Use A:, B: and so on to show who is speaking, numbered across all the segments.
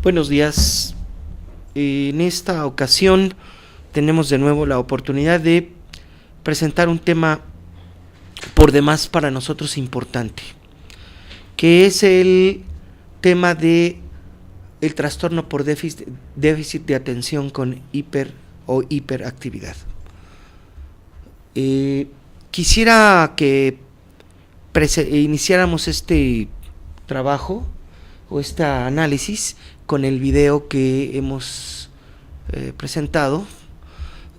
A: Buenos días. En esta ocasión tenemos de nuevo la oportunidad de presentar un tema por demás para nosotros importante, que es el tema de el trastorno por déficit de atención con hiper o hiperactividad. Quisiera que iniciáramos este trabajo o este análisis con el video que hemos presentado.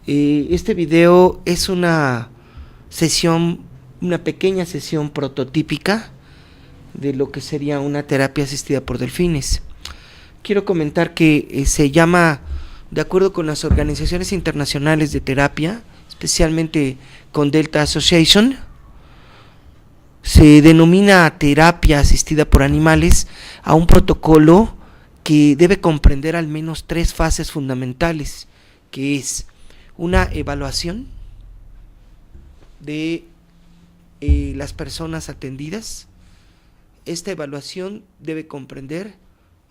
A: Este video es una pequeña sesión prototípica de lo que sería una terapia asistida por delfines. Quiero comentar que se llama, de acuerdo con las organizaciones internacionales de terapia, especialmente con Delta Association, se denomina terapia asistida por animales a un protocolo que debe comprender al menos 3 fases fundamentales, que es una evaluación de las personas atendidas. Esta evaluación debe comprender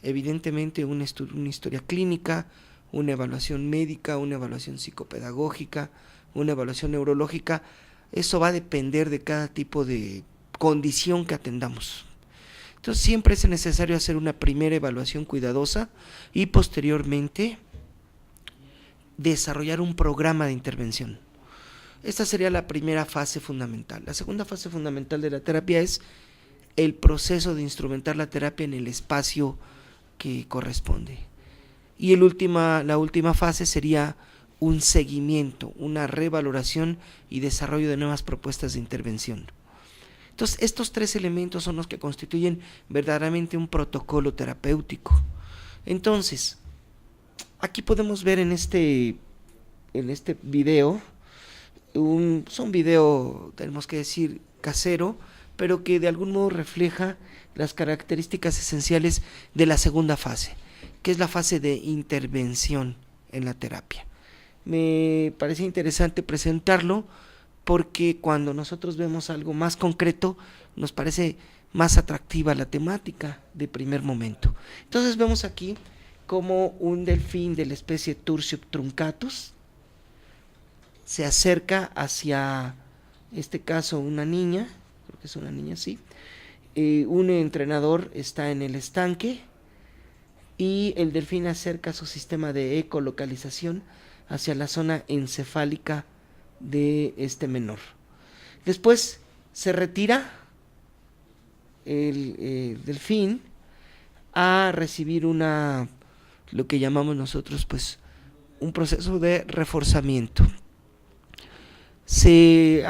A: evidentemente una historia clínica, una evaluación médica, una evaluación psicopedagógica, una evaluación neurológica. Eso va a depender de cada tipo de condición que atendamos. Entonces siempre es necesario hacer una primera evaluación cuidadosa y posteriormente desarrollar un programa de intervención. Esta sería la primera fase fundamental. La segunda fase fundamental de la terapia es el proceso de instrumentar la terapia en el espacio que corresponde. Y la última fase sería un seguimiento, una revaloración y desarrollo de nuevas propuestas de intervención. Entonces, estos 3 elementos son los que constituyen verdaderamente un protocolo terapéutico. Entonces, aquí podemos ver en este video, son video, tenemos que decir, casero, pero que de algún modo refleja las características esenciales de la segunda fase, que es la fase de intervención en la terapia. Me parece interesante presentarlo porque cuando nosotros vemos algo más concreto, nos parece más atractiva la temática de primer momento. Entonces vemos aquí como un delfín de la especie Turciop truncatus se acerca hacia, en este caso, una niña, creo que es una niña, sí. Un entrenador está en el estanque y el delfín acerca su sistema de ecolocalización hacia la zona encefálica de este menor. Después se retira el delfín a recibir lo que llamamos nosotros pues un proceso de reforzamiento. Se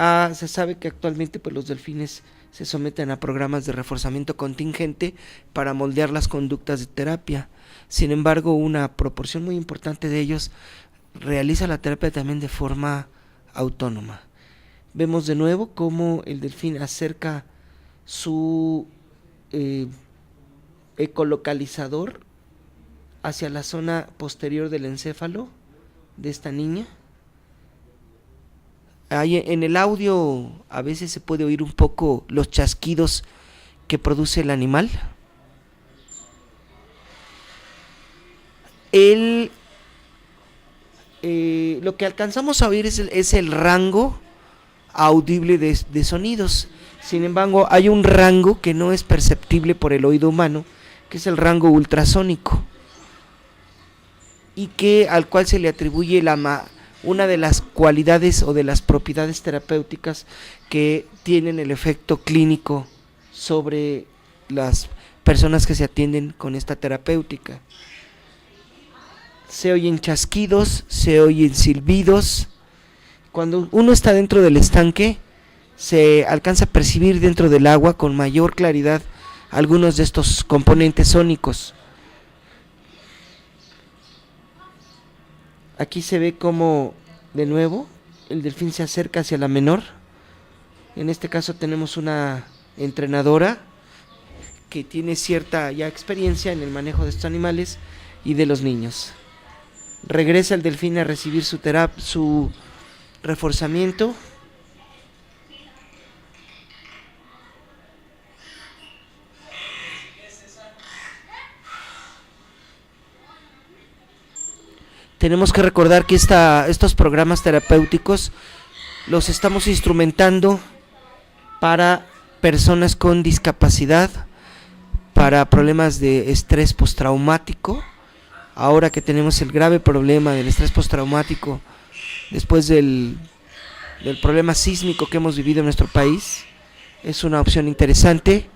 A: sabe que actualmente pues los delfines se someten a programas de reforzamiento contingente para moldear las conductas de terapia. Sin embargo, una proporción muy importante de ellos realiza la terapia también de forma autónoma. Vemos de nuevo cómo el delfín acerca su ecolocalizador hacia la zona posterior del encéfalo de esta niña. Ahí en el audio a veces se puede oír un poco los chasquidos que produce el animal. Lo que alcanzamos a oír es el rango audible de sonidos. Sin embargo, hay un rango que no es perceptible por el oído humano, que es el rango ultrasónico, y al cual se le atribuye una de las cualidades o de las propiedades terapéuticas que tienen el efecto clínico sobre las personas que se atienden con esta terapéutica. Se oyen chasquidos, se oyen silbidos. Cuando uno está dentro del estanque, se alcanza a percibir dentro del agua con mayor claridad algunos de estos componentes sónicos. Aquí se ve como, de nuevo, el delfín se acerca hacia la menor. En este caso tenemos una entrenadora que tiene cierta ya experiencia en el manejo de estos animales y de los niños. Regresa el delfín a recibir su reforzamiento. tenemos que recordar que estos programas terapéuticos los estamos instrumentando para personas con discapacidad, para problemas de estrés postraumático. Ahora que tenemos el grave problema del estrés postraumático después del problema sísmico que hemos vivido en nuestro país, es una opción interesante.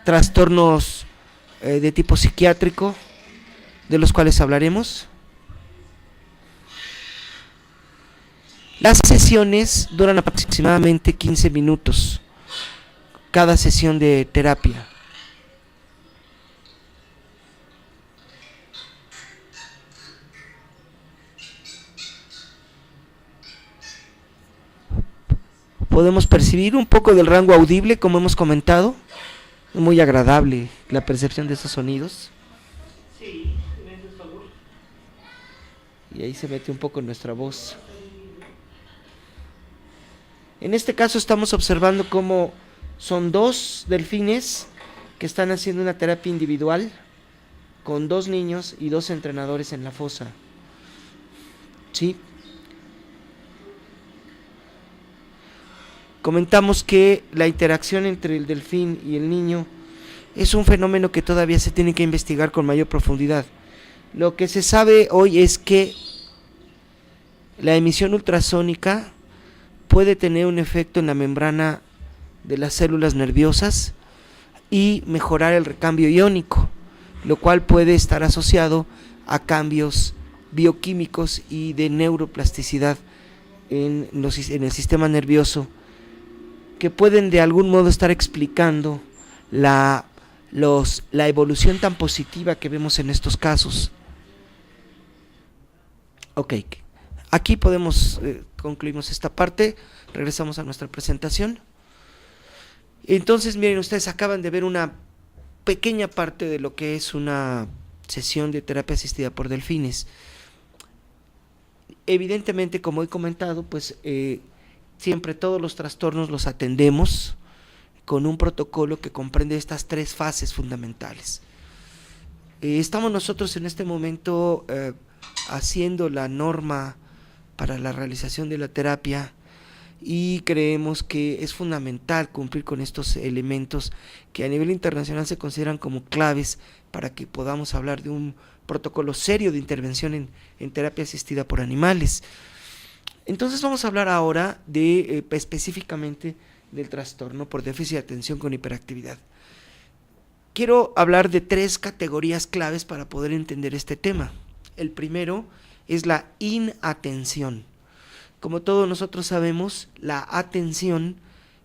A: Trastornos de tipo psiquiátrico, de los cuales hablaremos. Las sesiones duran aproximadamente 15 minutos, cada sesión de terapia. Podemos percibir un poco del rango audible, como hemos comentado. Es muy agradable la percepción de esos sonidos.
B: Sí, me haces favor.
A: Y ahí se mete un poco nuestra voz. En este caso estamos observando cómo son 2 delfines que están haciendo una terapia individual con 2 niños y 2 entrenadores en la fosa. ¿Sí? Comentamos que la interacción entre el delfín y el niño es un fenómeno que todavía se tiene que investigar con mayor profundidad. Lo que se sabe hoy es que la emisión ultrasónica puede tener un efecto en la membrana de las células nerviosas y mejorar el recambio iónico, lo cual puede estar asociado a cambios bioquímicos y de neuroplasticidad en el sistema nervioso, que pueden de algún modo estar explicando la evolución tan positiva que vemos en estos casos. Ok, aquí podemos concluimos esta parte, regresamos a nuestra presentación. Entonces, miren, ustedes acaban de ver una pequeña parte de lo que es una sesión de terapia asistida por delfines. Evidentemente, como he comentado, pues siempre todos los trastornos los atendemos con un protocolo que comprende estas 3 fases fundamentales. Estamos nosotros en este momento haciendo la norma para la realización de la terapia y creemos que es fundamental cumplir con estos elementos que a nivel internacional se consideran como claves para que podamos hablar de un protocolo serio de intervención en terapia asistida por animales. Entonces vamos a hablar ahora de específicamente del trastorno por déficit de atención con hiperactividad. Quiero hablar de 3 categorías claves para poder entender este tema. El primero es la inatención. Como todos nosotros sabemos, la atención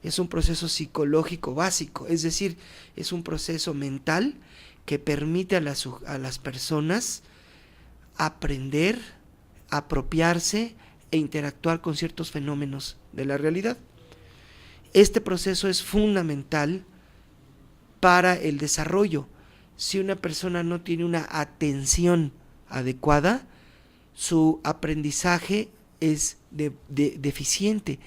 A: es un proceso psicológico básico, es decir, es un proceso mental que permite a las personas aprender, apropiarse e interactuar con ciertos fenómenos de la realidad. Este proceso es fundamental para el desarrollo. Si una persona no tiene una atención adecuada, su aprendizaje es deficiente.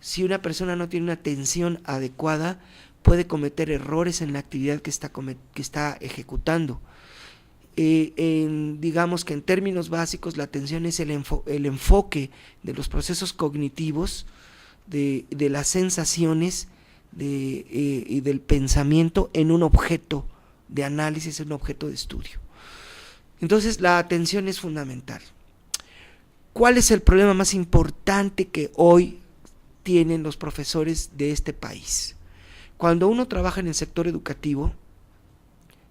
A: Si una persona no tiene una atención adecuada, puede cometer errores en la actividad que está ejecutando. Digamos que en términos básicos, la atención es el enfoque de los procesos cognitivos, de las sensaciones y del pensamiento en un objeto de análisis, en un objeto de estudio. Entonces la atención es fundamental. ¿Cuál es el problema más importante que hoy tienen los profesores de este país? Cuando uno trabaja en el sector educativo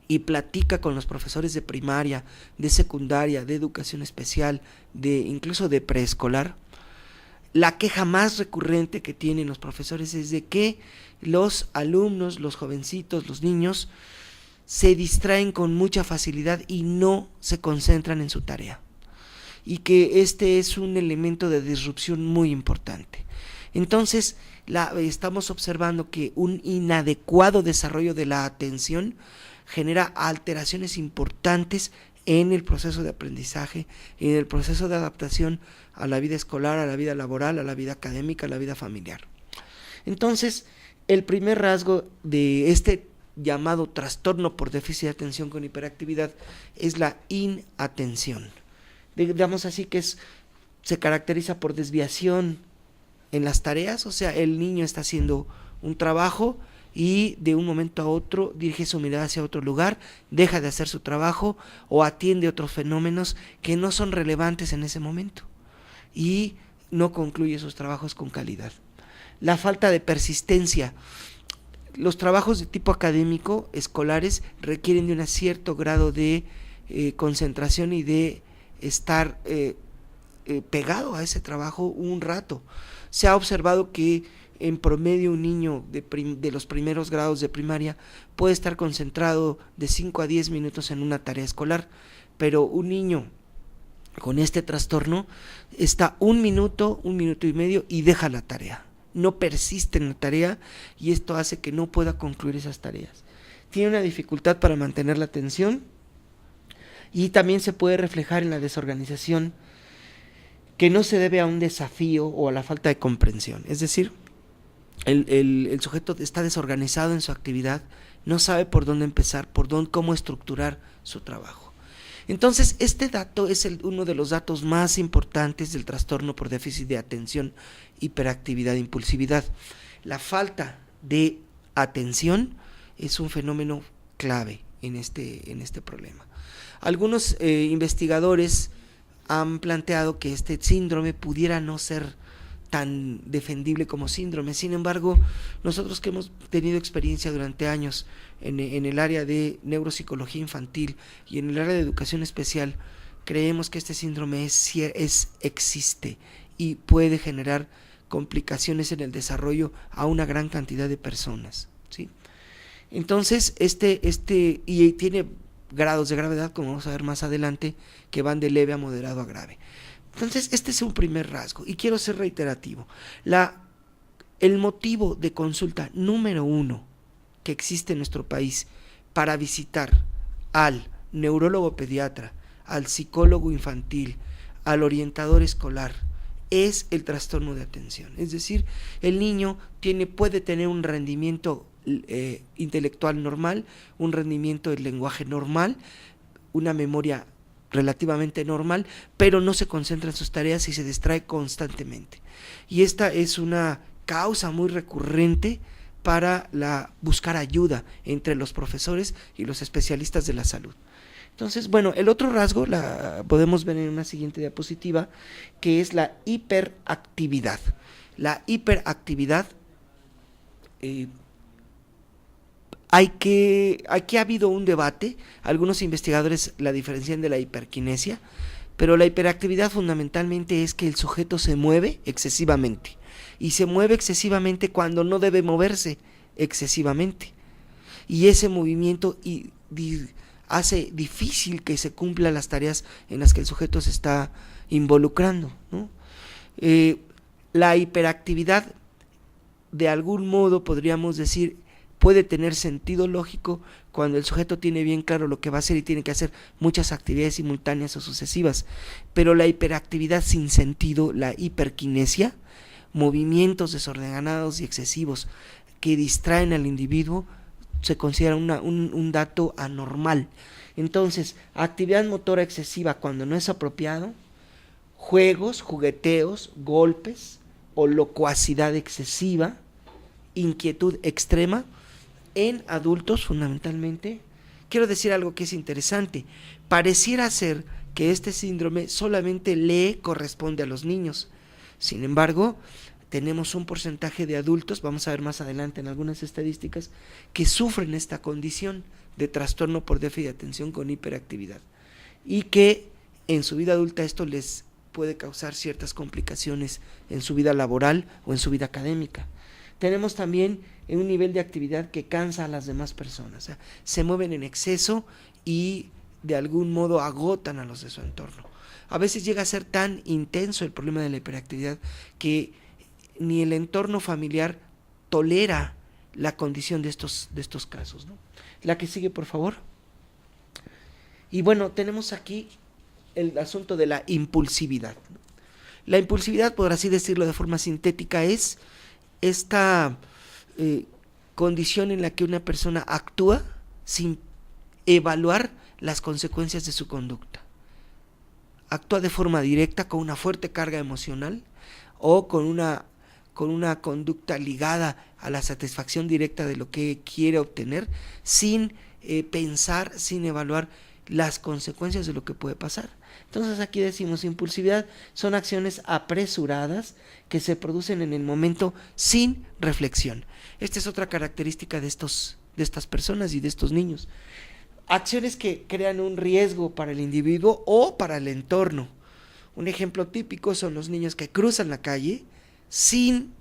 A: y platica con los profesores de primaria, de secundaria, de educación especial, incluso de preescolar, la queja más recurrente que tienen los profesores es de que los alumnos, los jovencitos, los niños, se distraen con mucha facilidad y no se concentran en su tarea. Y que este es un elemento de disrupción muy importante. Entonces, estamos observando que un inadecuado desarrollo de la atención genera alteraciones importantes en el proceso de aprendizaje, en el proceso de adaptación a la vida escolar, a la vida laboral, a la vida académica, a la vida familiar. Entonces, el primer rasgo de este llamado trastorno por déficit de atención con hiperactividad es la inatención. digamos así que se caracteriza por desviación en las tareas, o sea, el niño está haciendo un trabajo y de un momento a otro dirige su mirada hacia otro lugar, deja de hacer su trabajo o atiende otros fenómenos que no son relevantes en ese momento y no concluye sus trabajos con calidad. La falta de persistencia. Los trabajos de tipo académico, escolares, requieren de un cierto grado de concentración y de estar pegado a ese trabajo un rato. Se ha observado que en promedio un niño de los primeros grados de primaria puede estar concentrado de 5 a 10 minutos en una tarea escolar, pero un niño con este trastorno está un minuto y medio y deja la tarea. No persiste en la tarea y esto hace que no pueda concluir esas tareas. Tiene una dificultad para mantener la atención y también se puede reflejar en la desorganización, que no se debe a un desafío o a la falta de comprensión. Es decir, el sujeto está desorganizado en su actividad, no sabe por dónde empezar, cómo estructurar su trabajo. Entonces, este dato es uno de los datos más importantes del trastorno por déficit de atención, hiperactividad e impulsividad. La falta de atención es un fenómeno clave en este problema. Algunos investigadores han planteado que este síndrome pudiera no ser tan defendible como síndrome. Sin embargo, nosotros que hemos tenido experiencia durante años en el área de neuropsicología infantil y en el área de educación especial, creemos que este síndrome existe y puede generar complicaciones en el desarrollo a una gran cantidad de personas, ¿sí? Entonces, y tiene grados de gravedad, como vamos a ver más adelante, que van de leve a moderado a grave. Entonces, este es un primer rasgo y quiero ser reiterativo. El motivo de consulta número 1 que existe en nuestro país para visitar al neurólogo pediatra, al psicólogo infantil, al orientador escolar, es el trastorno de atención. Es decir, el niño puede tener un rendimiento intelectual normal, un rendimiento del lenguaje normal, una memoria relativamente normal, pero no se concentra en sus tareas y se distrae constantemente. Y esta es una causa muy recurrente para buscar ayuda entre los profesores y los especialistas de la salud. Entonces, bueno, el otro rasgo podemos ver en una siguiente diapositiva, que es la hiperactividad. La hiperactividad, aquí ha habido un debate. Algunos investigadores la diferencian de la hiperquinesia, pero la hiperactividad fundamentalmente es que el sujeto se mueve excesivamente, y se mueve excesivamente cuando no debe moverse excesivamente, y ese movimiento hace difícil que se cumplan las tareas en las que el sujeto se está involucrando, ¿no? La hiperactividad, de algún modo podríamos decir, puede tener sentido lógico cuando el sujeto tiene bien claro lo que va a hacer y tiene que hacer muchas actividades simultáneas o sucesivas, pero la hiperactividad sin sentido, la hiperquinesia, movimientos desordenados y excesivos que distraen al individuo, se considera un dato anormal. Entonces, actividad motora excesiva cuando no es apropiado, juegos, jugueteos, golpes o locuacidad excesiva, inquietud extrema en adultos fundamentalmente. Quiero decir algo que es interesante. Pareciera ser que este síndrome solamente le corresponde a los niños. Sin embargo, tenemos un porcentaje de adultos, vamos a ver más adelante en algunas estadísticas, que sufren esta condición de trastorno por déficit de atención con hiperactividad, y que en su vida adulta esto les puede causar ciertas complicaciones en su vida laboral o en su vida académica. Tenemos también un nivel de actividad que cansa a las demás personas, o sea, se mueven en exceso y de algún modo agotan a los de su entorno. A veces llega a ser tan intenso el problema de la hiperactividad que ni el entorno familiar tolera la condición de estos casos, ¿no? La que sigue, por favor. Y bueno, tenemos aquí el asunto de la impulsividad. La impulsividad, por así decirlo de forma sintética, es esta condición en la que una persona actúa sin evaluar las consecuencias de su conducta. actúa de forma directa con una fuerte carga emocional o con una conducta ligada a la satisfacción directa de lo que quiere obtener, sin pensar, sin evaluar las consecuencias de lo que puede pasar. Entonces aquí decimos, impulsividad son acciones apresuradas que se producen en el momento sin reflexión. Esta es otra característica de estas personas y de estos niños. Acciones que crean un riesgo para el individuo o para el entorno. Un ejemplo típico son los niños que cruzan la calle sin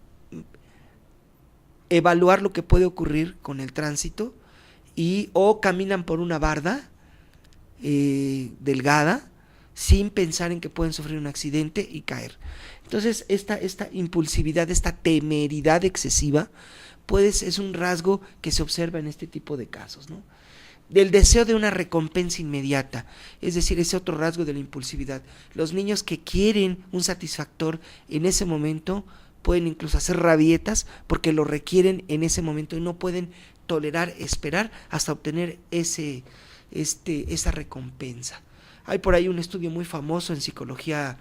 A: evaluar lo que puede ocurrir con el tránsito o caminan por una barda delgada sin pensar en que pueden sufrir un accidente y caer. Entonces esta impulsividad, esta temeridad excesiva, es un rasgo que se observa en este tipo de casos, ¿no? Del deseo de una recompensa inmediata, es decir, ese otro rasgo de la impulsividad. Los niños que quieren un satisfactor en ese momento pueden incluso hacer rabietas porque lo requieren en ese momento y no pueden tolerar, esperar hasta obtener esa recompensa. Hay por ahí un estudio muy famoso en psicología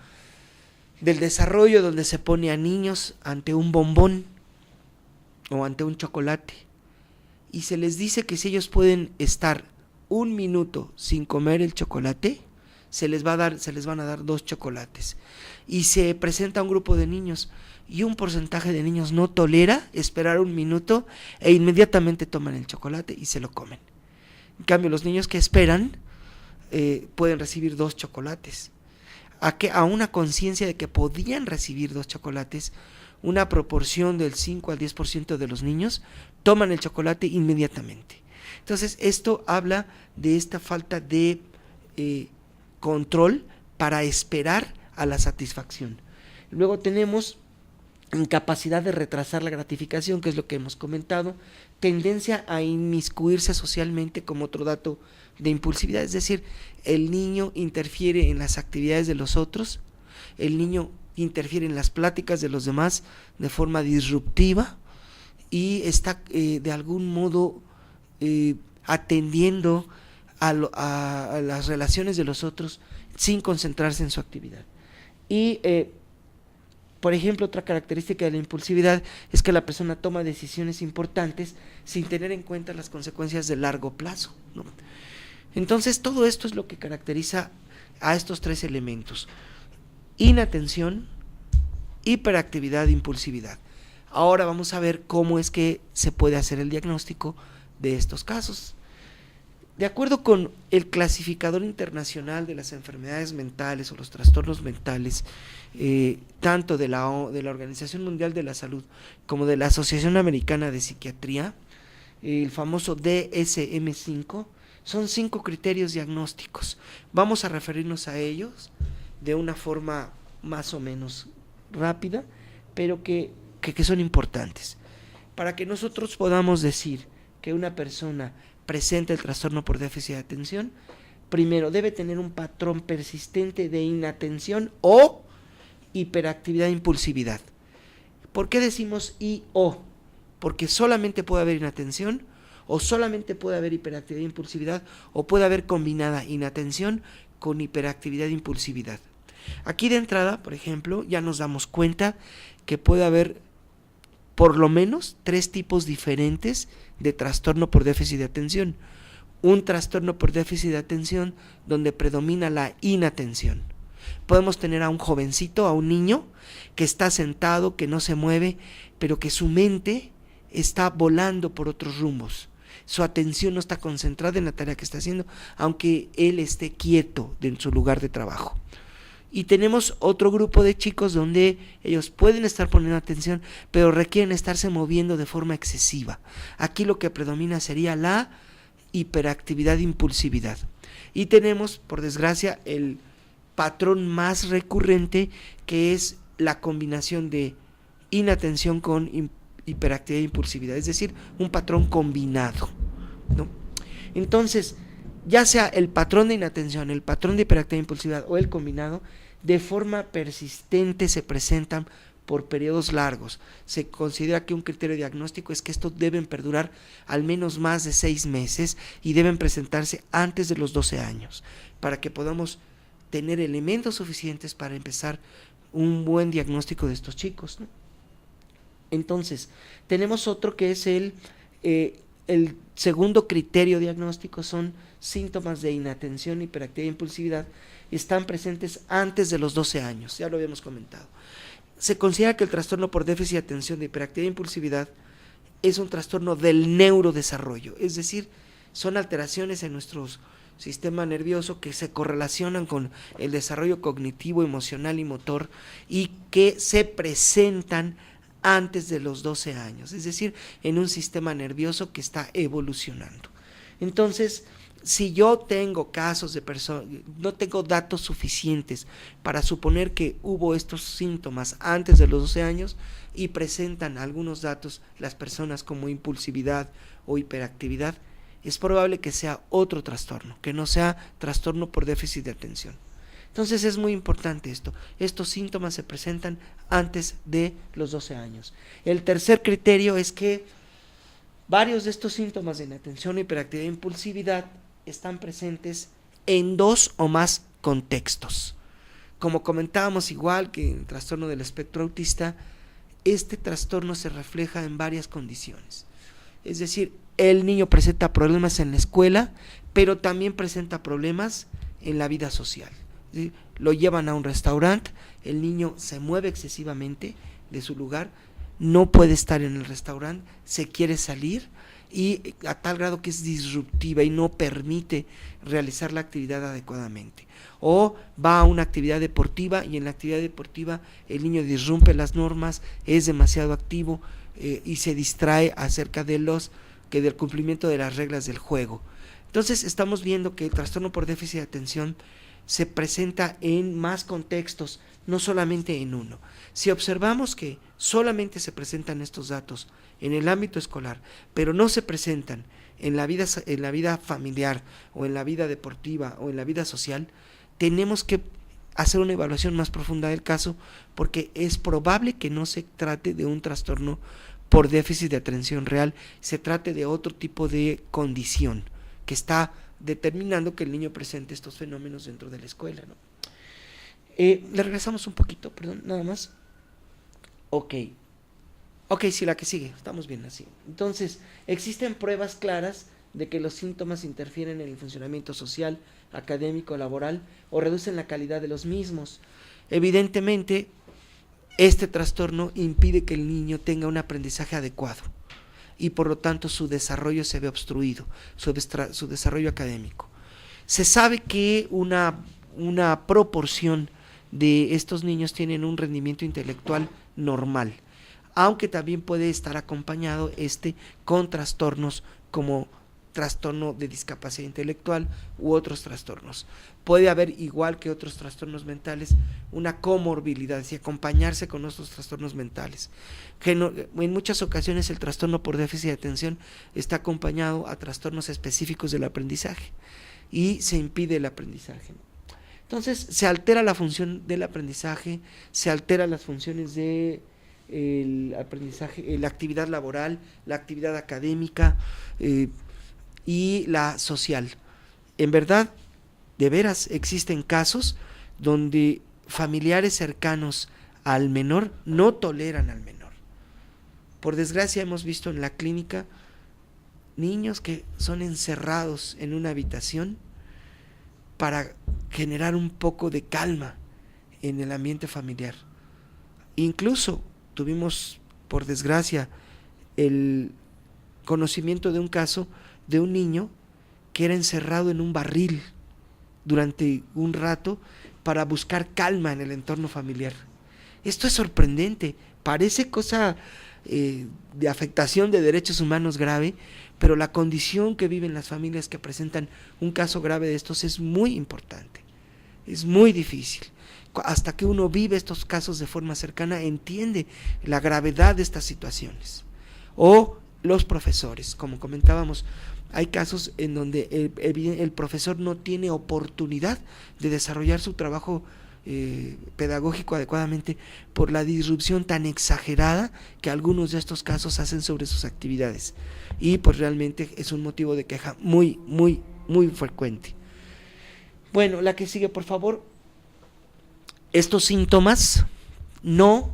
A: del desarrollo donde se pone a niños ante un bombón o ante un chocolate y se les dice que si ellos pueden estar 1 minuto sin comer el chocolate, se les van a dar 2 chocolates. Y se presenta un grupo de niños y un porcentaje de niños no tolera esperar 1 minuto e inmediatamente toman el chocolate y se lo comen. En cambio, los niños que esperan pueden recibir 2 chocolates. A una conciencia de que podían recibir 2 chocolates, una proporción del 5 al 10% de los niños toman el chocolate inmediatamente. Entonces esto habla de esta falta de control para esperar a la satisfacción. Luego tenemos incapacidad de retrasar la gratificación, que es lo que hemos comentado, tendencia a inmiscuirse socialmente como otro dato de impulsividad, es decir, el niño interfiere en las actividades de los otros, el niño interfiere en las pláticas de los demás de forma disruptiva y está de algún modo atendiendo a las relaciones de los otros sin concentrarse en su actividad. Y por ejemplo, otra característica de la impulsividad es que la persona toma decisiones importantes sin tener en cuenta las consecuencias de largo plazo, ¿no? Entonces todo esto es lo que caracteriza a estos 3 elementos: inatención, hiperactividad e impulsividad. Ahora vamos a ver cómo es que se puede hacer el diagnóstico de estos casos. De acuerdo con el clasificador internacional de las enfermedades mentales o los trastornos mentales, tanto de la Organización Mundial de la Salud como de la Asociación Americana de Psiquiatría, el famoso DSM-5, son 5 criterios diagnósticos. Vamos a referirnos a ellos de una forma más o menos rápida, pero que son importantes. Para que nosotros podamos decir que una persona presenta el trastorno por déficit de atención, primero debe tener un patrón persistente de inatención o hiperactividad e impulsividad. ¿Por qué decimos I o? Porque solamente puede haber inatención, o solamente puede haber hiperactividad e impulsividad, o puede haber combinada inatención con hiperactividad e impulsividad. Aquí de entrada, por ejemplo, ya nos damos cuenta que puede haber por lo menos 3 tipos diferentes de trastorno por déficit de atención. Un trastorno por déficit de atención donde predomina la inatención. Podemos tener a un jovencito, a un niño que está sentado, que no se mueve, pero que su mente está volando por otros rumbos. Su atención no está concentrada en la tarea que está haciendo, aunque él esté quieto en su lugar de trabajo. Y tenemos otro grupo de chicos donde ellos pueden estar poniendo atención, pero requieren estarse moviendo de forma excesiva. Aquí lo que predomina sería la hiperactividad e impulsividad. Y tenemos, por desgracia, el patrón más recurrente, que es la combinación de inatención con hiperactividad e impulsividad, es decir, un patrón combinado, ¿no? Entonces, ya sea el patrón de inatención, el patrón de hiperactividad e impulsividad o el combinado, de forma persistente se presentan por periodos largos. Se considera que un criterio diagnóstico es que estos deben perdurar al menos más de 6 meses y deben presentarse antes de los 12 años, para que podamos tener elementos suficientes para empezar un buen diagnóstico de estos chicos, ¿no? Entonces, tenemos otro que es el segundo criterio diagnóstico, son síntomas de inatención, hiperactividad e impulsividad, están presentes antes de los 12 años, ya lo habíamos comentado. Se considera que el trastorno por déficit de atención de hiperactividad e impulsividad es un trastorno del neurodesarrollo, es decir, son alteraciones en nuestro sistema nervioso que se correlacionan con el desarrollo cognitivo, emocional y motor y que se presentan antes de los 12 años, es decir, en un sistema nervioso que está evolucionando. Entonces, si yo tengo casos de personas, no tengo datos suficientes para suponer que hubo estos síntomas antes de los 12 años y presentan algunos datos las personas como impulsividad o hiperactividad, es probable que sea otro trastorno, que no sea trastorno por déficit de atención. Entonces es muy importante esto. Estos síntomas se presentan antes de los 12 años. El tercer criterio es que varios de estos síntomas de inatención, hiperactividad e impulsividad están presentes en 2 o más contextos. Como comentábamos, igual que en el trastorno del espectro autista, este trastorno se refleja en varias condiciones. Es decir, el niño presenta problemas en la escuela, pero también presenta problemas en la vida social. ¿Sí? Lo llevan a un restaurante, el niño se mueve excesivamente de su lugar, no puede estar en el restaurante, se quiere salir y a tal grado que es disruptiva y no permite realizar la actividad adecuadamente. O va a una actividad deportiva y en la actividad deportiva el niño disrumpe las normas, es demasiado activo y se distrae acerca de del cumplimiento de las reglas del juego. Entonces estamos viendo que el trastorno por déficit de atención se presenta en más contextos, no solamente en uno. Si observamos que solamente se presentan estos datos en el ámbito escolar, pero no se presentan en la vida familiar o en la vida deportiva o en la vida social, tenemos que hacer una evaluación más profunda del caso porque es probable que no se trate de un trastorno por déficit de atención real, se trate de otro tipo de condición que está determinando que el niño presente estos fenómenos dentro de la escuela, ¿no? Le regresamos un poquito, perdón, nada más. Ok, sí, la que sigue, estamos bien así. Entonces, existen pruebas claras de que los síntomas interfieren en el funcionamiento social, académico, laboral o reducen la calidad de los mismos. Evidentemente, este trastorno impide que el niño tenga un aprendizaje adecuado y por lo tanto su desarrollo se ve obstruido, su desarrollo académico. Se sabe que una proporción de estos niños tienen un rendimiento intelectual normal, aunque también puede estar acompañado con trastornos como trastorno de discapacidad intelectual u otros trastornos. Puede haber, igual que otros trastornos mentales, una comorbilidad, es decir, acompañarse con otros trastornos mentales. En muchas ocasiones el trastorno por déficit de atención está acompañado a trastornos específicos del aprendizaje y se impide el aprendizaje. Entonces se altera la función del aprendizaje, se alteran las funciones de el aprendizaje, la actividad laboral, la actividad académica y la social. En verdad, de veras, existen casos donde familiares cercanos al menor no toleran al menor. Por desgracia hemos visto en la clínica niños que son encerrados en una habitación para generar un poco de calma en el ambiente familiar. Incluso tuvimos, por desgracia, el conocimiento de un caso de un niño que era encerrado en un barril durante un rato para buscar calma en el entorno familiar. Esto es sorprendente, parece cosa de afectación de derechos humanos grave, pero la condición que viven las familias que presentan un caso grave de estos es muy importante, es muy difícil. Hasta que uno vive estos casos de forma cercana, entiende la gravedad de estas situaciones. O los profesores, como comentábamos, hay casos en donde el profesor no tiene oportunidad de desarrollar su trabajo pedagógico adecuadamente por la disrupción tan exagerada que algunos de estos casos hacen sobre sus actividades, y pues realmente es un motivo de queja muy, muy, muy frecuente. Bueno, la que sigue, por favor. Estos síntomas no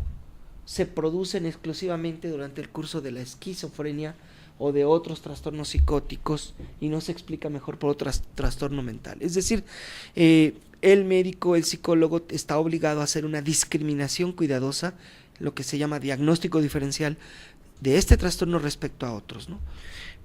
A: se producen exclusivamente durante el curso de la esquizofrenia o de otros trastornos psicóticos y no se explica mejor por otro trastorno mental. Es decir, el médico, el psicólogo está obligado a hacer una discriminación cuidadosa, lo que se llama diagnóstico diferencial de este trastorno respecto a otros, ¿no?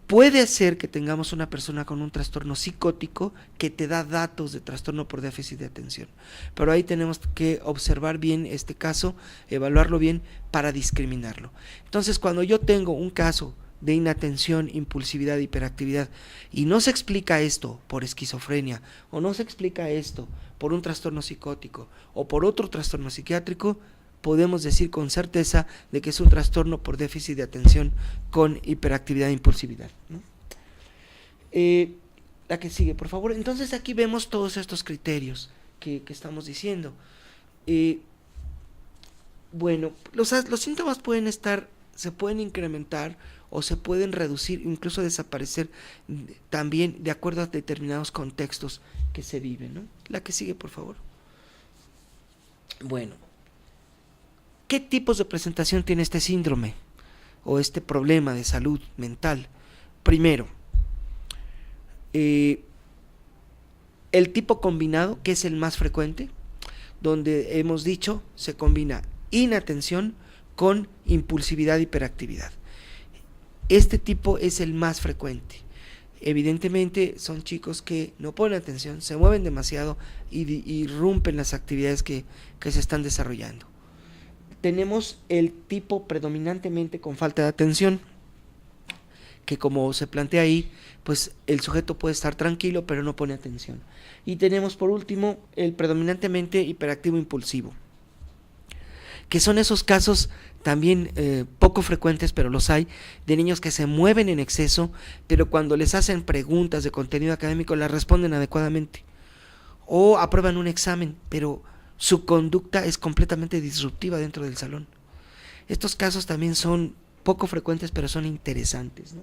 A: Puede ser que tengamos una persona con un trastorno psicótico que te da datos de trastorno por déficit de atención, pero ahí tenemos que observar bien este caso, evaluarlo bien para discriminarlo. Entonces, cuando yo tengo un caso de inatención, impulsividad, hiperactividad y no se explica esto por esquizofrenia o no se explica esto por un trastorno psicótico o por otro trastorno psiquiátrico, podemos decir con certeza de que es un trastorno por déficit de atención con hiperactividad e impulsividad, ¿no? La que sigue, por favor. Entonces aquí vemos todos estos criterios que estamos diciendo. Bueno, los síntomas pueden se pueden incrementar o se pueden reducir, incluso desaparecer también de acuerdo a determinados contextos que se viven, ¿no? La que sigue, por favor. Bueno, ¿qué tipos de presentación tiene este síndrome o este problema de salud mental? Primero, el tipo combinado, que es el más frecuente, donde hemos dicho se combina inatención con impulsividad e hiperactividad. Este tipo es el más frecuente. Evidentemente son chicos que no ponen atención, se mueven demasiado y irrumpen las actividades que se están desarrollando. Tenemos el tipo predominantemente con falta de atención, que como se plantea ahí, pues el sujeto puede estar tranquilo pero no pone atención. Y tenemos por último el predominantemente hiperactivo impulsivo, que son esos casos también poco frecuentes, pero los hay, de niños que se mueven en exceso, pero cuando les hacen preguntas de contenido académico las responden adecuadamente, o aprueban un examen, pero su conducta es completamente disruptiva dentro del salón. Estos casos también son poco frecuentes, pero son interesantes, ¿no?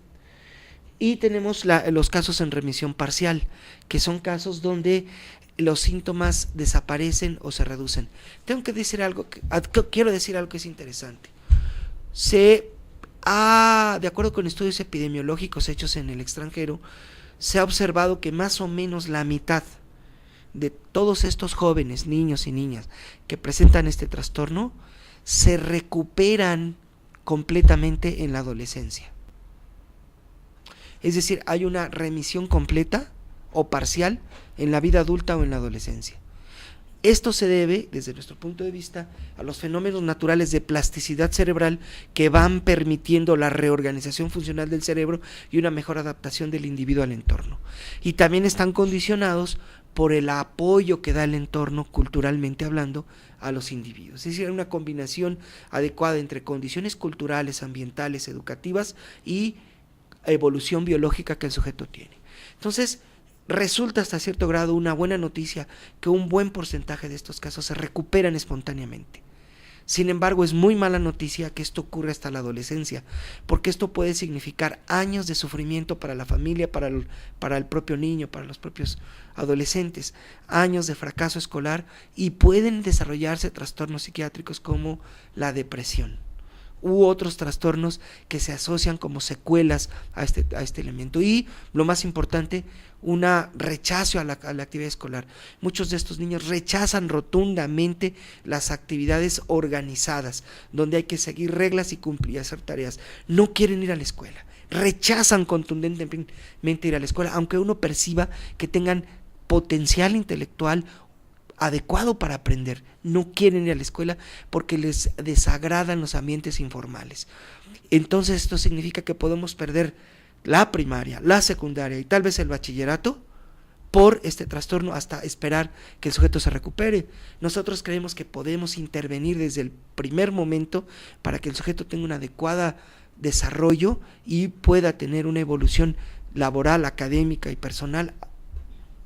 A: Y tenemos los casos en remisión parcial, que son casos donde los síntomas desaparecen o se reducen. Tengo que decir quiero decir algo que es interesante. De acuerdo con estudios epidemiológicos hechos en el extranjero, se ha observado que más o menos la mitad de todos estos jóvenes, niños y niñas que presentan este trastorno, se recuperan completamente en la adolescencia. Es decir, hay una remisión completa o parcial en la vida adulta o en la adolescencia. Esto se debe, desde nuestro punto de vista, a los fenómenos naturales de plasticidad cerebral que van permitiendo la reorganización funcional del cerebro y una mejor adaptación del individuo al entorno. Y también están condicionados por el apoyo que da el entorno, culturalmente hablando, a los individuos. Es decir, hay una combinación adecuada entre condiciones culturales, ambientales, educativas y evolución biológica que el sujeto tiene. Entonces, resulta hasta cierto grado una buena noticia que un buen porcentaje de estos casos se recuperan espontáneamente. Sin embargo, es muy mala noticia que esto ocurra hasta la adolescencia, porque esto puede significar años de sufrimiento para la familia, para el propio niño, para los propios adolescentes, años de fracaso escolar, y pueden desarrollarse trastornos psiquiátricos como la depresión u otros trastornos que se asocian como secuelas a este elemento. Y lo más importante, un rechazo a la actividad escolar. Muchos de estos niños rechazan rotundamente las actividades organizadas, donde hay que seguir reglas y cumplir, hacer tareas. No quieren ir a la escuela, rechazan contundentemente ir a la escuela, aunque uno perciba que tengan potencial intelectual adecuado para aprender. No quieren ir a la escuela porque les desagradan los ambientes informales. Entonces esto significa que podemos perder la primaria, la secundaria y tal vez el bachillerato por este trastorno hasta esperar que el sujeto se recupere. Nosotros creemos que podemos intervenir desde el primer momento para que el sujeto tenga un adecuado desarrollo y pueda tener una evolución laboral, académica y personal,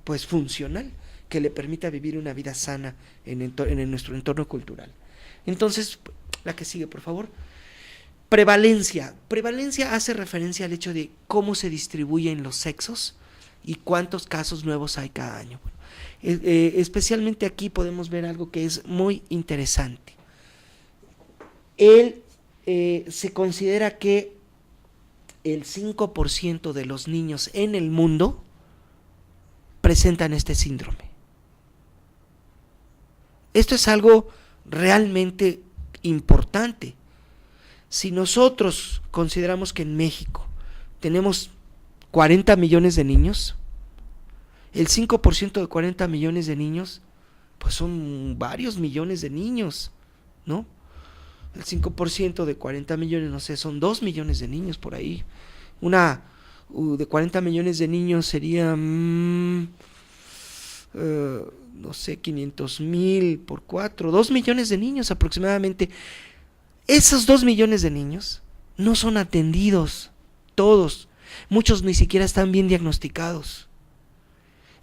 A: pues funcional, que le permita vivir una vida sana en nuestro entorno cultural. Entonces, la que sigue, por favor. Prevalencia. Prevalencia hace referencia al hecho de cómo se distribuyen los sexos y cuántos casos nuevos hay cada año. Bueno, Especialmente aquí podemos ver algo que es muy interesante. Se considera que el 5% de los niños en el mundo presentan este síndrome. Esto es algo realmente importante. Si nosotros consideramos que en México tenemos 40 millones de niños, el 5% de 40 millones de niños, pues son varios millones de niños, ¿no? El 5% de 40 millones, no sé, son 2 millones de niños por ahí. De 40 millones de niños sería, no sé, 500,000 por 4, 2 millones de niños aproximadamente. Esos 2 millones de niños no son atendidos, todos. Muchos ni siquiera están bien diagnosticados.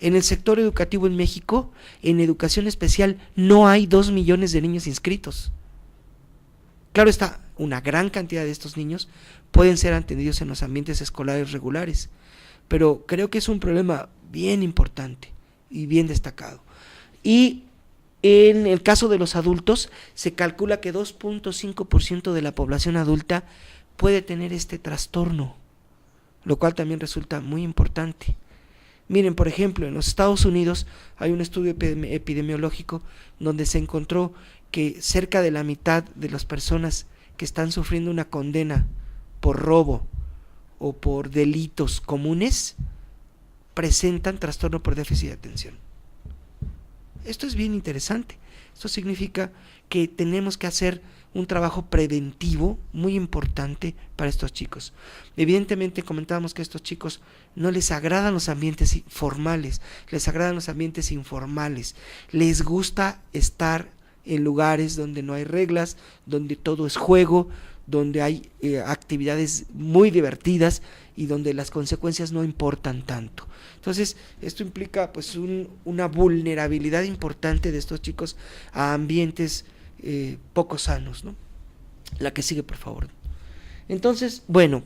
A: En el sector educativo en México, en educación especial, no hay 2 millones de niños inscritos. Claro está, una gran cantidad de estos niños pueden ser atendidos en los ambientes escolares regulares, pero creo que es un problema bien importante y bien destacado. Y en el caso de los adultos, se calcula que 2.5% de la población adulta puede tener este trastorno, lo cual también resulta muy importante. Miren, por ejemplo, en los Estados Unidos hay un estudio epidemiológico donde se encontró que cerca de la mitad de las personas que están sufriendo una condena por robo o por delitos comunes presentan trastorno por déficit de atención. Esto es bien interesante. Esto significa que tenemos que hacer un trabajo preventivo muy importante para estos chicos. Evidentemente comentábamos que a estos chicos no les agradan los ambientes formales, les agradan los ambientes informales, les gusta estar en lugares donde no hay reglas, donde todo es juego, donde hay actividades muy divertidas y donde las consecuencias no importan tanto. Entonces, esto implica pues una vulnerabilidad importante de estos chicos a ambientes poco sanos, ¿no? La que sigue, por favor. Entonces, bueno,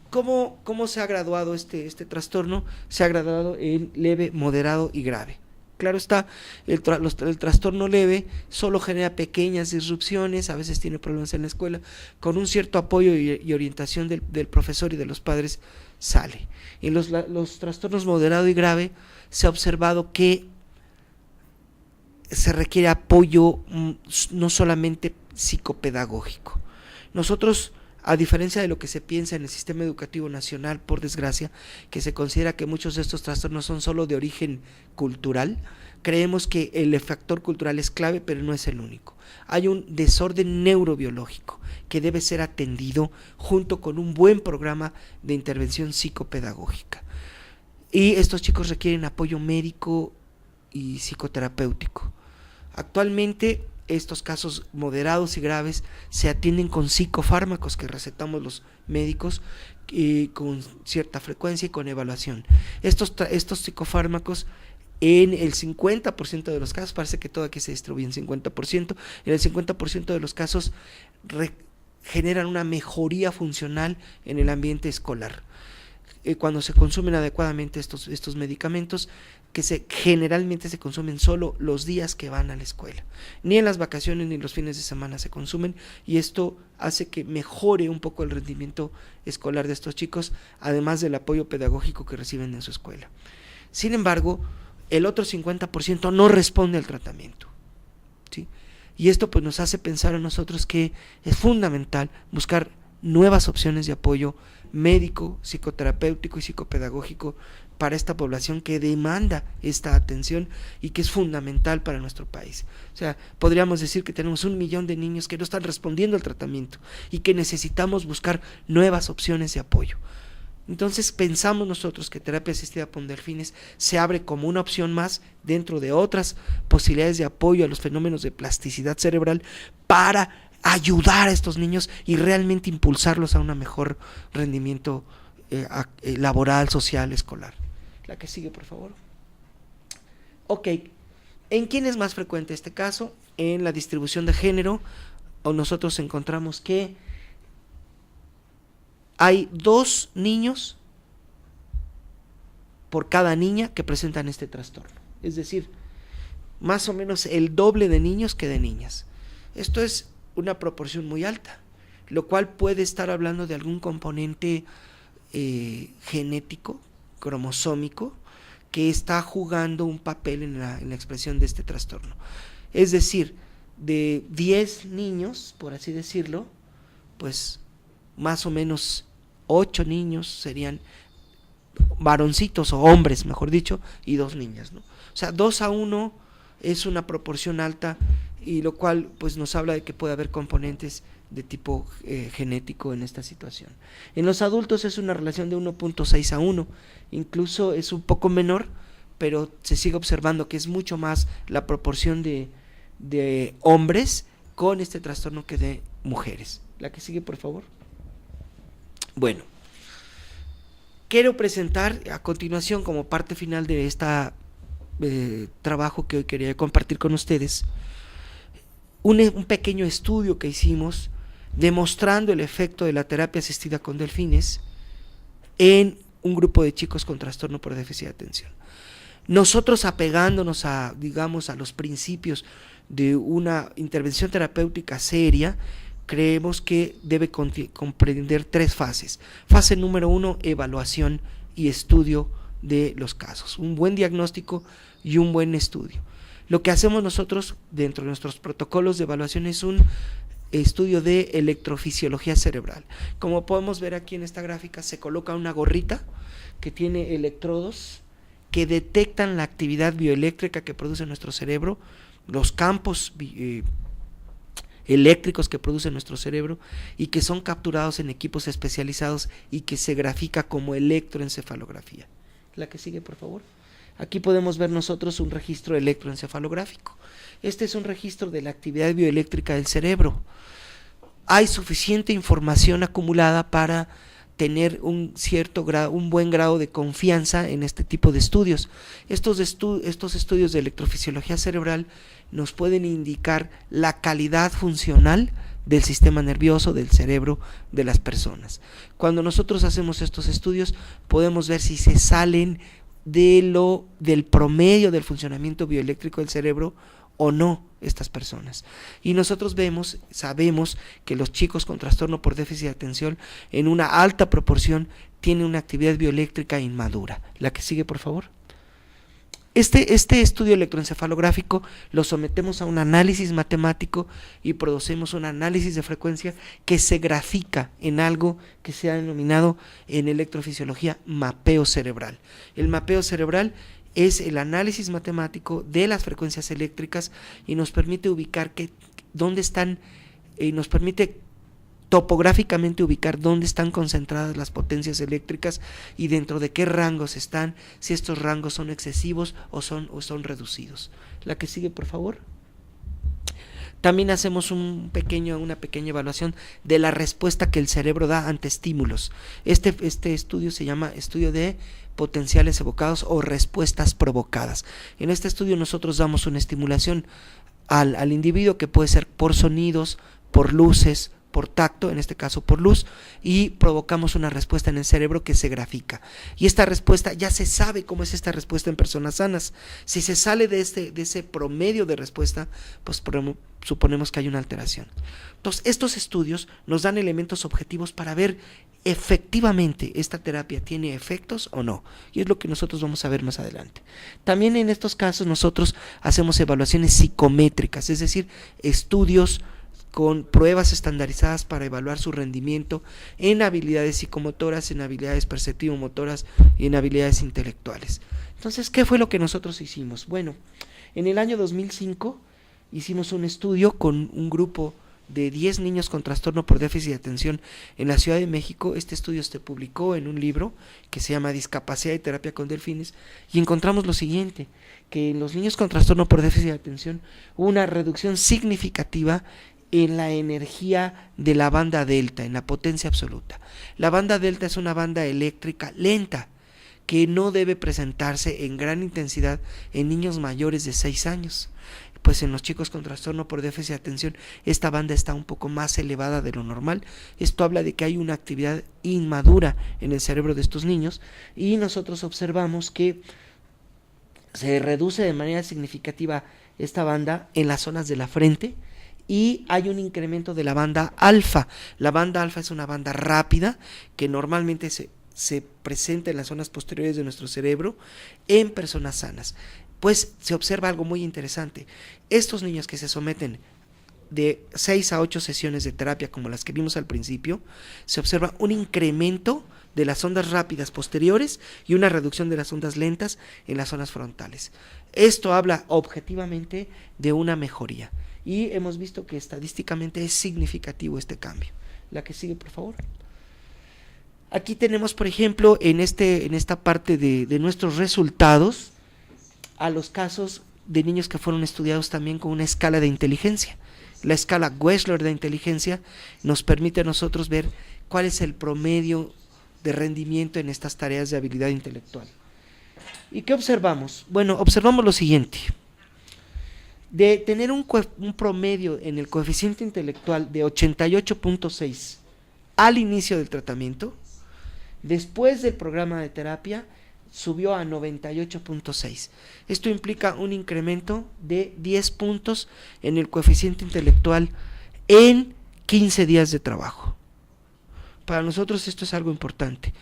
A: ¿cómo se ha graduado este trastorno? Se ha graduado en leve, moderado y grave. Claro está, el trastorno leve solo genera pequeñas disrupciones, a veces tiene problemas en la escuela, con un cierto apoyo y orientación del profesor y de los padres sale. En los trastornos moderado y grave se ha observado que se requiere apoyo no solamente psicopedagógico. Nosotros, a diferencia de lo que se piensa en el sistema educativo nacional, por desgracia, que se considera que muchos de estos trastornos son solo de origen cultural, creemos que el factor cultural es clave, pero no es el único. Hay un desorden neurobiológico que debe ser atendido junto con un buen programa de intervención psicopedagógica. Y estos chicos requieren apoyo médico y psicoterapéutico. Actualmente estos casos moderados y graves se atienden con psicofármacos que recetamos los médicos con cierta frecuencia y con evaluación. Estos psicofármacos en el 50% de los casos, parece que todo aquí se distribuye en 50%, en el 50% de los casos generan una mejoría funcional en el ambiente escolar. Cuando se consumen adecuadamente estos medicamentos, que generalmente se consumen solo los días que van a la escuela, ni en las vacaciones ni los fines de semana se consumen, y esto hace que mejore un poco el rendimiento escolar de estos chicos, además del apoyo pedagógico que reciben en su escuela. Sin embargo, el otro 50% no responde al tratamiento, ¿sí? Y esto pues nos hace pensar a nosotros que es fundamental buscar nuevas opciones de apoyo médico, psicoterapéutico y psicopedagógico para esta población que demanda esta atención y que es fundamental para nuestro país. O sea, podríamos decir que tenemos 1 millón de niños que no están respondiendo al tratamiento y que necesitamos buscar nuevas opciones de apoyo. Entonces pensamos nosotros que terapia asistida por delfines se abre como una opción más dentro de otras posibilidades de apoyo a los fenómenos de plasticidad cerebral para ayudar a estos niños y realmente impulsarlos a un mejor rendimiento laboral, social, escolar. La que sigue, por favor. Ok, ¿en quién es más frecuente este caso? En la distribución de género, o nosotros encontramos que hay 2 niños por cada niña que presentan este trastorno. es decir, más o menos el doble de niños que de niñas. Esto es una proporción muy alta, lo cual puede estar hablando de algún componente genético, cromosómico, que está jugando un papel en la expresión de este trastorno. Es decir, de 10 niños, por así decirlo, pues más o menos 8 niños serían varoncitos o hombres, mejor dicho, y 2 niñas, ¿no? O sea, 2-1 es una proporción alta, y lo cual pues nos habla de que puede haber componentes de tipo genético en esta situación. En los adultos es una relación de 1.6-1, incluso es un poco menor, pero se sigue observando que es mucho más la proporción de hombres con este trastorno que de mujeres. La que sigue, por favor. Bueno, quiero presentar a continuación, como parte final de esta trabajo que hoy quería compartir con ustedes, un pequeño estudio que hicimos demostrando el efecto de la terapia asistida con delfines en un grupo de chicos con trastorno por déficit de atención. Nosotros, apegándonos a, digamos, a los principios de una intervención terapéutica seria, creemos que debe comprender 3 fases. Fase número 1, evaluación y estudio de los casos, un buen diagnóstico y un buen estudio. Lo que hacemos nosotros dentro de nuestros protocolos de evaluación es un estudio de electrofisiología cerebral. Como podemos ver aquí en esta gráfica, se coloca una gorrita que tiene electrodos que detectan la actividad bioeléctrica que produce nuestro cerebro, los campos eléctricos que produce nuestro cerebro, y que son capturados en equipos especializados y que se grafica como electroencefalografía. La que sigue, por favor. Aquí podemos ver nosotros un registro electroencefalográfico. Este es un registro de la actividad bioeléctrica del cerebro. Hay suficiente información acumulada para tener un buen grado de confianza en este tipo de estudios. Estos estudios de electrofisiología cerebral nos pueden indicar la calidad funcional del sistema nervioso, del cerebro de las personas. Cuando nosotros hacemos estos estudios, podemos ver si se salen del promedio del funcionamiento bioeléctrico del cerebro o no estas personas. Y nosotros sabemos que los chicos con trastorno por déficit de atención en una alta proporción tienen una actividad bioeléctrica inmadura. La que sigue, por favor. Este estudio electroencefalográfico lo sometemos a un análisis matemático y producimos un análisis de frecuencia que se grafica en algo que se ha denominado en electrofisiología mapeo cerebral. El mapeo cerebral es el análisis matemático de las frecuencias eléctricas y nos permite ubicar dónde están, nos permite topográficamente ubicar dónde están concentradas las potencias eléctricas y dentro de qué rangos están, si estos rangos son excesivos o son reducidos. La que sigue, por favor. También hacemos una pequeña evaluación de la respuesta que el cerebro da ante estímulos. Este estudio se llama estudio de potenciales evocados o respuestas provocadas. En este estudio nosotros damos una estimulación al individuo que puede ser por sonidos, por luces, por tacto, en este caso por luz, y provocamos una respuesta en el cerebro que se grafica. Y esta respuesta, ya se sabe cómo es esta respuesta en personas sanas. Si se sale de ese promedio de respuesta, pues suponemos que hay una alteración. Entonces, estos estudios nos dan elementos objetivos para ver efectivamente esta terapia tiene efectos o no, y es lo que nosotros vamos a ver más adelante. También en estos casos nosotros hacemos evaluaciones psicométricas, es decir, estudios con pruebas estandarizadas para evaluar su rendimiento en habilidades psicomotoras, en habilidades perceptivo-motoras y en habilidades intelectuales. Entonces, ¿qué fue lo que nosotros hicimos? Bueno, en el año 2005 hicimos un estudio con un grupo de 10 niños con trastorno por déficit de atención en la Ciudad de México. Este estudio se publicó en un libro que se llama Discapacidad y Terapia con Delfines, y encontramos lo siguiente, que en los niños con trastorno por déficit de atención hubo una reducción significativa en la energía de la banda delta, en la potencia absoluta. La banda delta es una banda eléctrica lenta que no debe presentarse en gran intensidad en niños mayores de 6 años. Pues en los chicos con trastorno por déficit de atención esta banda está un poco más elevada de lo normal. Esto habla de que hay una actividad inmadura en el cerebro de estos niños, y nosotros observamos que se reduce de manera significativa esta banda en las zonas de la frente y hay un incremento de la banda alfa. La banda alfa es una banda rápida que normalmente se presenta en las zonas posteriores de nuestro cerebro en personas sanas. Pues se observa algo muy interesante. Estos niños que se someten de 6 a 8 sesiones de terapia como las que vimos al principio, se observa un incremento de las ondas rápidas posteriores y una reducción de las ondas lentas en las zonas frontales. Esto habla objetivamente de una mejoría y hemos visto que estadísticamente es significativo este cambio. La que sigue, por favor. Aquí tenemos, por ejemplo, en esta parte de nuestros resultados, a los casos de niños que fueron estudiados también con una escala de inteligencia. La escala Wechsler de inteligencia nos permite a nosotros ver cuál es el promedio de rendimiento en estas tareas de habilidad intelectual. ¿Y qué observamos? Bueno, observamos lo siguiente. De tener un promedio en el coeficiente intelectual de 88.6 al inicio del tratamiento, después del programa de terapia subió a 98.6. Esto implica un incremento de 10 puntos en el coeficiente intelectual en 15 días de trabajo. Para nosotros esto es algo importante.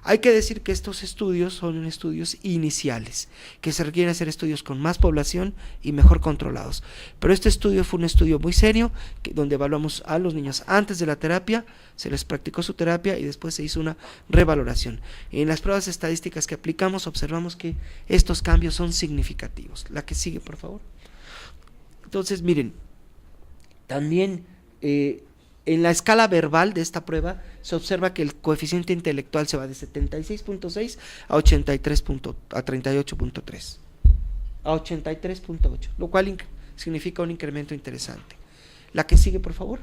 A: Hay que decir que estos estudios son estudios iniciales, que se requieren hacer estudios con más población y mejor controlados. Pero este estudio fue un estudio muy serio, donde evaluamos a los niños antes de la terapia, se les practicó su terapia y después se hizo una revaloración. En las pruebas estadísticas que aplicamos observamos que estos cambios son significativos. La que sigue, por favor. Entonces, miren, también en la escala verbal de esta prueba se observa que el coeficiente intelectual se va de 76.6 a 38.3 a 83.8, lo cual significa un incremento interesante. La que sigue, por favor.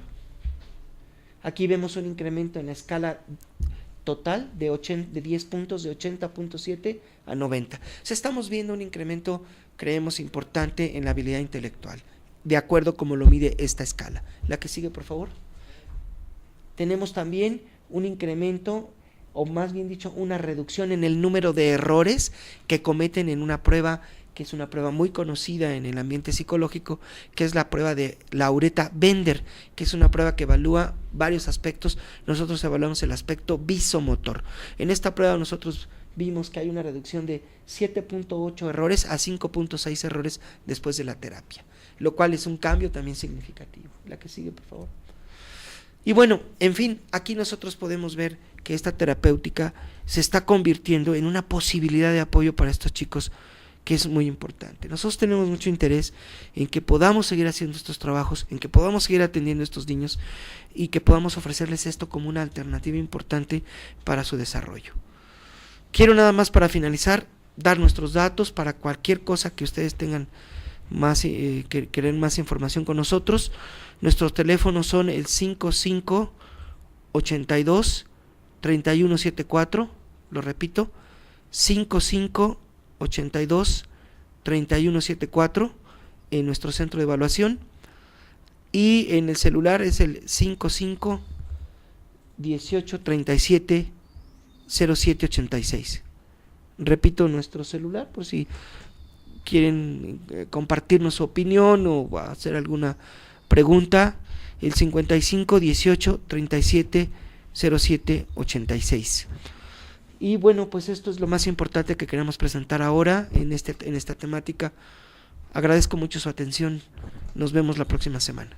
A: Aquí vemos un incremento en la escala total de 10 puntos, de 80.7 a 90. O sea, estamos viendo un incremento, creemos, importante en la habilidad intelectual, de acuerdo como lo mide esta escala. La que sigue, por favor. Tenemos también un incremento, o más bien dicho, una reducción en el número de errores que cometen en una prueba, que es una prueba muy conocida en el ambiente psicológico, que es la prueba de Lauretta-Bender, que es una prueba que evalúa varios aspectos. Nosotros evaluamos el aspecto visomotor. En esta prueba nosotros vimos que hay una reducción de 7.8 errores a 5.6 errores después de la terapia, lo cual es un cambio también significativo. La que sigue, por favor. Y bueno, en fin, aquí nosotros podemos ver que esta terapéutica se está convirtiendo en una posibilidad de apoyo para estos chicos, que es muy importante. Nosotros tenemos mucho interés en que podamos seguir haciendo estos trabajos, en que podamos seguir atendiendo a estos niños y que podamos ofrecerles esto como una alternativa importante para su desarrollo. Quiero nada más, para finalizar, dar nuestros datos para cualquier cosa que ustedes tengan más, que quieran más información con nosotros. Nuestros teléfonos son el 55 82 3174, lo repito, 55 82 3174 en nuestro centro de evaluación, y en el celular es el 55 18 37 07 86. Repito nuestro celular por si quieren compartirnos su opinión o hacer alguna pregunta, el 55 18 37 07 86. Y bueno, pues esto es lo más importante que queremos presentar ahora en esta temática. Agradezco mucho su atención. Nos vemos la próxima semana.